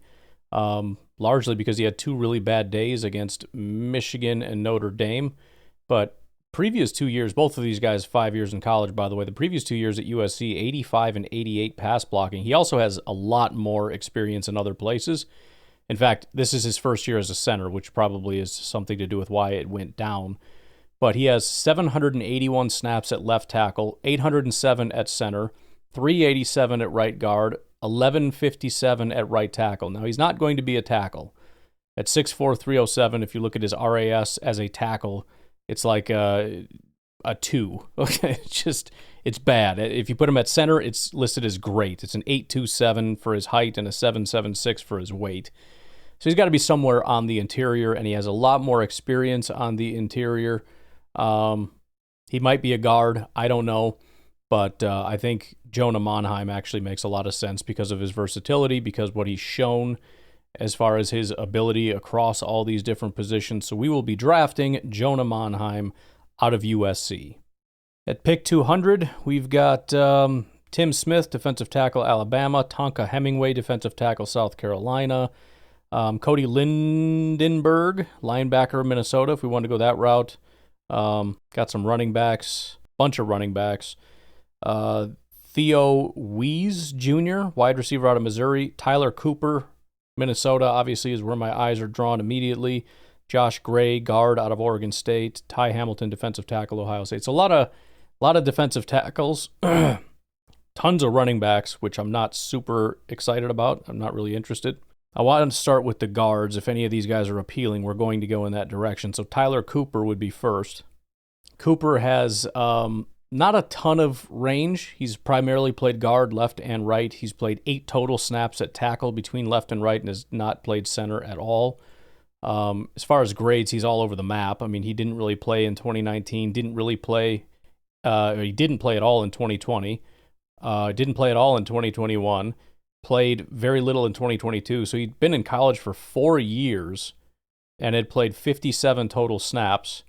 largely because he had 2 really bad days against Michigan and Notre Dame. But previous 2 years, both of these guys 5 years in college, by the way, the previous 2 years at USC, 85 and 88 pass blocking. He also has a lot more experience in other places. In fact, this is his first year as a center, which probably is something to do with why it went down. But he has 781 snaps at left tackle, 807 at center, 387 at right guard, 1157 at right tackle. Now, he's not going to be a tackle. At 6'4", 307, if you look at his RAS as a tackle, it's like a 2. Okay, it's bad. If you put him at center, it's listed as great. It's an 8.27 for his height and a 7.76 for his weight. So he's got to be somewhere on the interior, and he has a lot more experience on the interior. He might be a guard. I don't know. But I think Jonah Monheim actually makes a lot of sense because of his versatility, because what he's shown as far as his ability across all these different positions. So we will be drafting Jonah Monheim out of USC. At pick 200, we've got Tim Smith, defensive tackle, Alabama. Tonka Hemingway, defensive tackle, South Carolina. Cody Lindenberg, linebacker, Minnesota, if we want to go that route. Got some running backs, bunch of running backs. Theo Wees Jr., wide receiver out of Missouri. Tyler Cooper, Minnesota, obviously is where my eyes are drawn immediately. Josh Gray, guard out of Oregon State. Ty Hamilton, defensive tackle, Ohio State. So a lot of defensive tackles. Tons of running backs, which I'm not super excited about. I'm not really interested. I want to start with the guards. If any of these guys are appealing, we're going to go in that direction. So Tyler Cooper would be first. Cooper has not a ton of range. He's primarily played guard, left and right. He's played 8 total snaps at tackle between left and right and has not played center at all. As far as grades, he's all over the map. I mean, he didn't really play in 2019, he didn't play at all in 2020, didn't play at all in 2021, played very little in 2022. So he'd been in college for 4 years and had played 57 total snaps.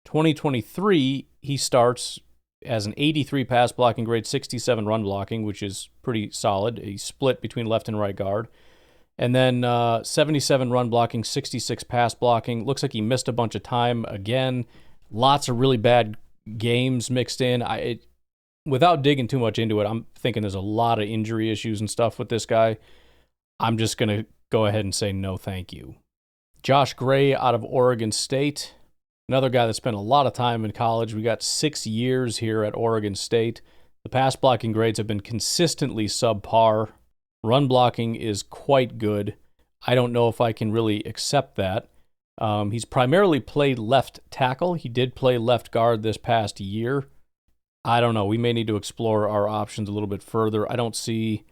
2023, he starts as an 83 pass blocking grade, 67 run blocking, which is pretty solid. He's split between left and right guard. And then 77 run blocking, 66 pass blocking. Looks like he missed a bunch of time again. Lots of really bad games mixed in. Without digging too much into it, I'm thinking there's a lot of injury issues and stuff with this guy. I'm just going to go ahead and say no thank you. Josh Gray out of Oregon State. Another guy that spent a lot of time in college. We got 6 years here at Oregon State. The pass blocking grades have been consistently subpar. Run blocking is quite good. I don't know if I can really accept that. He's primarily played left tackle. He did play left guard this past year. I don't know. We may need to explore our options a little bit further. I don't see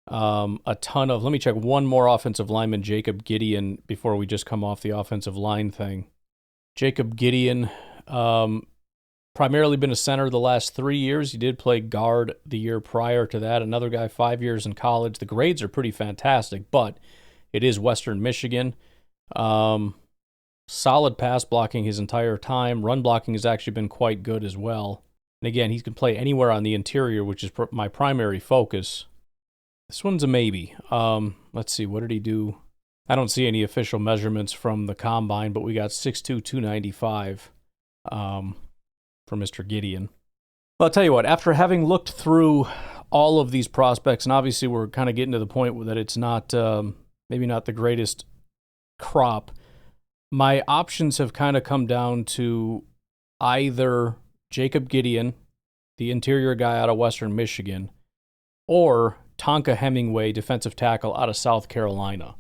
a ton of... Let me check one more offensive lineman, Jacob Gideon, before we just come off the offensive line thing. Jacob Gideon, primarily been a center the last 3 years. He did play guard the year prior to that. Another guy, 5 years in college. The grades are pretty fantastic, but it is Western Michigan. Solid pass blocking his entire time. Run blocking has actually been quite good as well. And again, he can play anywhere on the interior, which is my primary focus. This one's a maybe. Let's see, what did he do? I don't see any official measurements from the combine, but we got 6'2", 295 for Mr. Gideon. Well, I'll tell you what, after having looked through all of these prospects, and obviously we're kind of getting to the point that it's not, maybe not the greatest crop, my options have kind of come down to either Jacob Gideon, the interior guy out of Western Michigan, or Tonka Hemingway, defensive tackle out of South Carolina.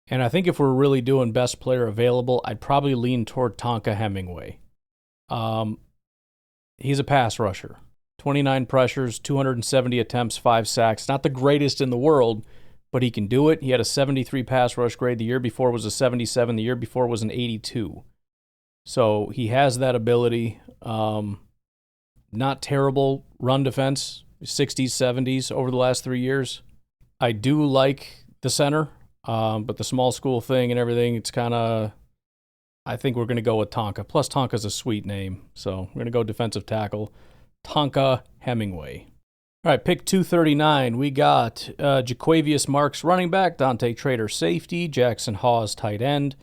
And I think if we're really doing best player available, I'd probably lean toward Tonka Hemingway. He's a pass rusher. 29 pressures, 270 attempts, 5 sacks. Not the greatest in the world, but he can do it. He had a 73 pass rush grade. The year before was a 77. The year before was an 82. So he has that ability. Not terrible run defense, 60s, 70s over the last 3 years. I do like the center, but the small school thing and everything, it's kind of, I think we're going to go with Tonka. Plus, Tonka's a sweet name, so we're going to go defensive tackle, Tonka Hemingway. All right, pick 239, we got Jaquavius Marks, running back, Dante Trader, safety, Jackson Hawes, tight end,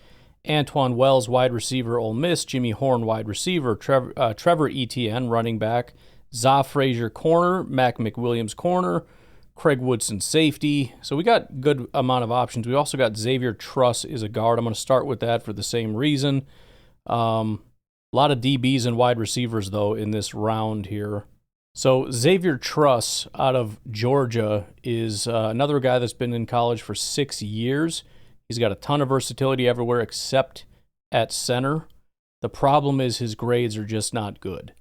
Antoine Wells, wide receiver, Ole Miss, Jimmy Horn, wide receiver, Trevor Etienne, running back, Za Frazier, corner, Mac McWilliams, corner, Craig Woodson, safety. So we got good amount of options. We also got Xavier Truss is a guard. I'm going to start with that for the same reason. A lot of DBs and wide receivers, though, in this round here. So Xavier Truss out of Georgia is another guy that's been in college for 6 years. He's got a ton of versatility everywhere except at center. The problem is his grades are just not good.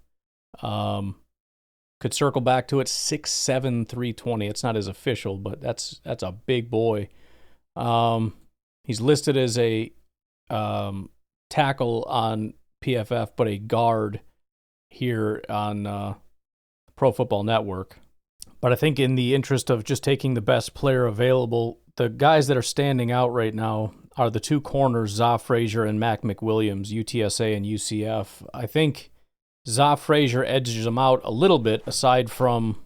Could circle back to it, 6'7", 320. It's not as official, but that's a big boy. He's listed as a tackle on PFF, but a guard here on Pro Football Network. But I think in the interest of just taking the best player available, the guys that are standing out right now are the two corners, Za Frazier and Mac McWilliams, UTSA and UCF. I think Za Frazier edges them out a little bit, aside from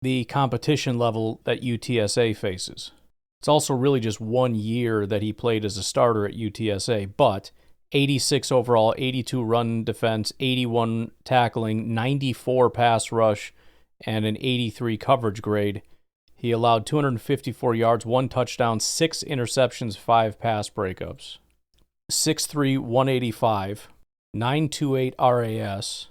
the competition level that UTSA faces. It's also really just 1 year that he played as a starter at UTSA, but 86 overall, 82 run defense, 81 tackling, 94 pass rush, and an 83 coverage grade. He allowed 254 yards, 1 touchdown, 6 interceptions, 5 pass breakups. 6'3", 185, 928 RAS.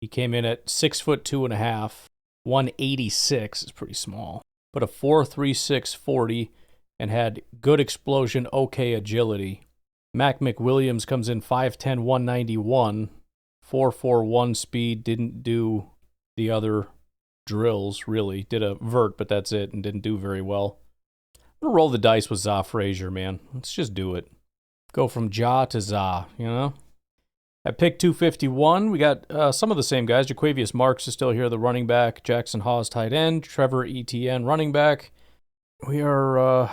He came in at 6'2.5", 186. It's pretty small, but a 4.36 40, and had good explosion, okay agility. Mac McWilliams comes in 5'10", 191, 4.41 speed. Didn't do the other drills, really. Did a vert, but that's it, and didn't do very well. I'm going to roll the dice with Za Frazier, man. Let's just do it. Go from Ja to Za, you know? At pick 251, we got some of the same guys. Jaquavius Marks is still here, the running back. Jackson Hawes, tight end. Trevor Etienne, running back. We are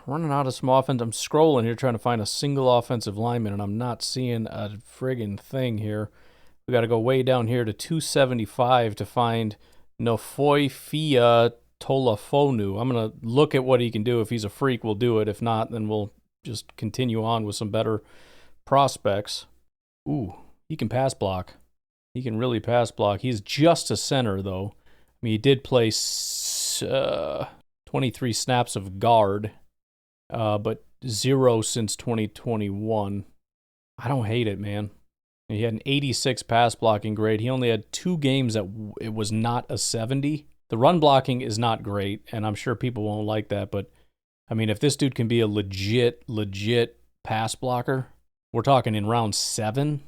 running out of some offense. I'm scrolling here trying to find a single offensive lineman, and I'm not seeing a friggin' thing here. We got to go way down here to 275 to find Nofoifia Tolafonu. I'm going to look at what he can do. If he's a freak, we'll do it. If not, then we'll just continue on with some better prospects. Ooh, he can pass block. He can really pass block. He's just a center, though. I mean, he did play 23 snaps of guard, but 0 since 2021. I don't hate it, man. He had an 86 pass blocking grade. He only had 2 games that it was not a 70. The run blocking is not great, and I'm sure people won't like that, but I mean, if this dude can be a legit pass blocker, we're talking in round 7.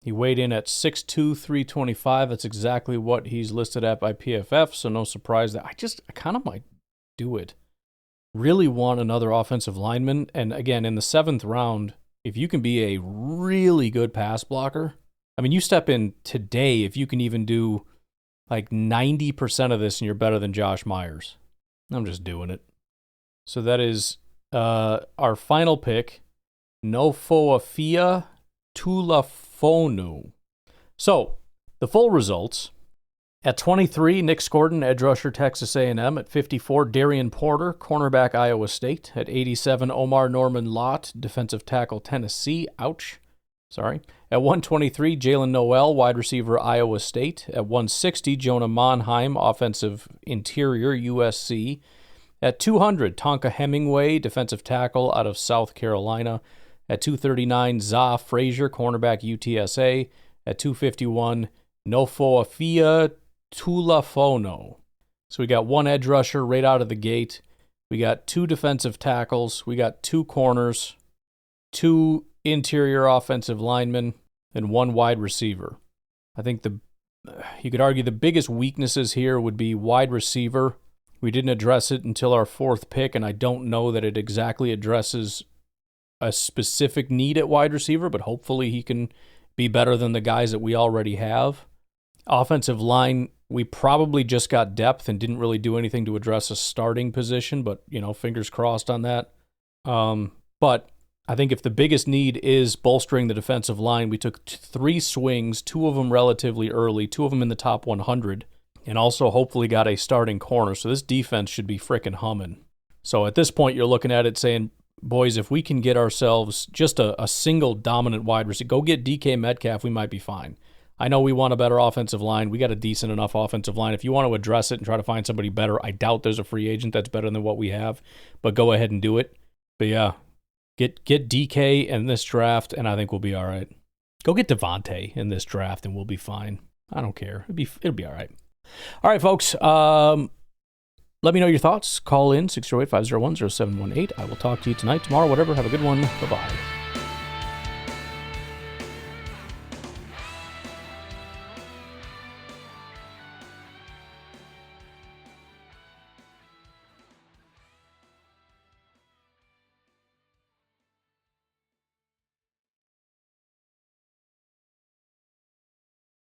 He weighed in at 6'2", 325. That's exactly what he's listed at by PFF, so no surprise that I kind of might do it. Really want another offensive lineman, and again, in the 7th round, if you can be a really good pass blocker, I mean, you step in today, if you can even do like 90% of this and you're better than Josh Myers. I'm just doing it. So that is our final pick, Nofoifia Tulafonu. So the full results: at 23, Nick Scordon, edge rusher, Texas A&M. At 54, Darian Porter, cornerback, Iowa State. At 87, Omar Norman Lott, defensive tackle, Tennessee. Ouch. Sorry. At 123, Jalen Noel, wide receiver, Iowa State. At 160, Jonah Monheim, offensive interior, USC. At 200, Tonka Hemingway, defensive tackle out of South Carolina. At 239, Za Frazier, cornerback, UTSA. At 251, Nofoifia Tulafono. So we got 1 edge rusher right out of the gate. We got 2 defensive tackles. We got 2 corners, 2 interior offensive linemen, and 1 wide receiver. I think you could argue the biggest weaknesses here would be wide receiver. We didn't address it until our 4th pick, and I don't know that it exactly addresses a specific need at wide receiver, but hopefully he can be better than the guys that we already have. Offensive line, we probably just got depth and didn't really do anything to address a starting position, but, fingers crossed on that. But I think if the biggest need is bolstering the defensive line, we took 3 swings, 2 of them relatively early, 2 of them in the top 100, and also hopefully got a starting corner. So this defense should be frickin' humming. So at this point, you're looking at it saying, boys, if we can get ourselves just a single dominant wide receiver, go get DK Metcalf, we might be fine. I know we want a better offensive line. We got a decent enough offensive line. If you want to address it and try to find somebody better, I doubt there's a free agent that's better than what we have, but go ahead and do it. But yeah, get DK in this draft, and I think we'll be all right. Go get Devontae in this draft, and we'll be fine. I don't care. It'll be all right. All right, folks. Let me know your thoughts. Call in 608-501-0718. I will talk to you tonight, tomorrow, whatever. Have a good one. Bye-bye.